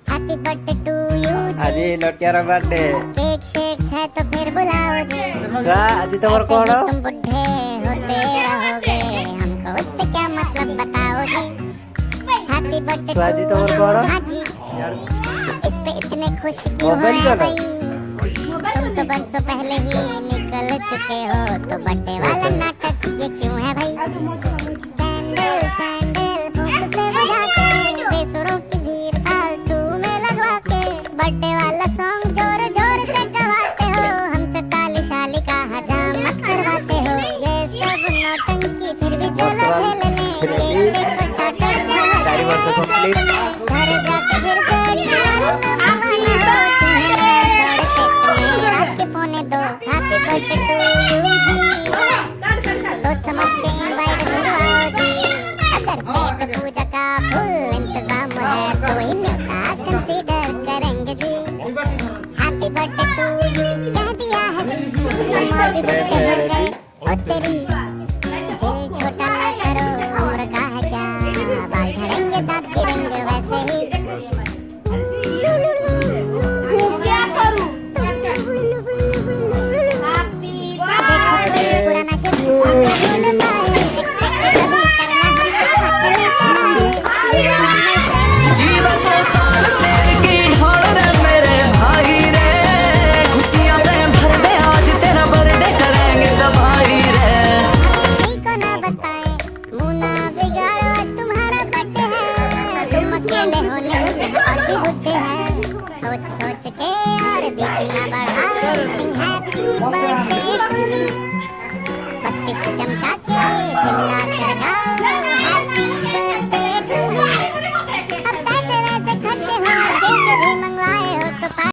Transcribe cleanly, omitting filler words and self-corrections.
Happy birthday to you आज नटियार birthday cake shake है तो फिर बुलाओ जी। छुआ आज तमर ऐसे कोण ही तुम बुढ़े होते रहोगे, हमको उससे क्या मतलब बताओ जी। हैप्पी बर्थडे छुआ जी टू तमर यू। कोण हाँ जी, इस पे इतने खुश क्यों मोबाइल हैं करो। भाई? तुम तो बरसों पहले ही निकल चुके हो, तो बर्थडे वाला नाटक ये क्यों है भाई? कैंडल शैंडल फूक से बुझा के, बेसुरों की भीड़ फालतू में लगवा के, बर्थडे वाला सॉन्ग जोर जोर से गवाते हो, हमसे ताली शाली का हजामत करवाते हो। ये सब नौटंकी फिर भी चलो झेल लें, केक शेक को स्टार्टर बना 4 वर्ष कंप्लीट घर जाके फिर से खिलाऊं ना मना हो, चूहे दौड़ के तुम्हें रात के 1:45 हैप्पी बर्थडे टू यू जी। सोच समझ के इनवाइट करवाओ जी, अगर पेट पूजा का फुल इंतजाम है तो ही न्योता कंसीडर करेंगे जी। हैप्पी बर्थडे टू यू कह दिया है जी, तुम और भी बुढ़े हो गए ओ तेरी। दिल छोटा ना करो, उम्र का है क्या, बाल झड़ेंगे दांत गिरेंगे वैसे ही। पुराना जीवा 100 साल से की ढाल रे मेरे भाई रे, खुशियां में भर दे आज तेरा बर्थडे करेंगे दबाई रे। को ना बताएं, मुंह ना बिगाड़ो, आज तुम्हारा बर्थडे है, तुम अकेले होने से और भी होते हैं। सोच सोच के और बीपी ना बढ़ाओ, सिंग हैप्पी बर्थडे टू मी, 32 चमका के चिल्ला कर गाओ।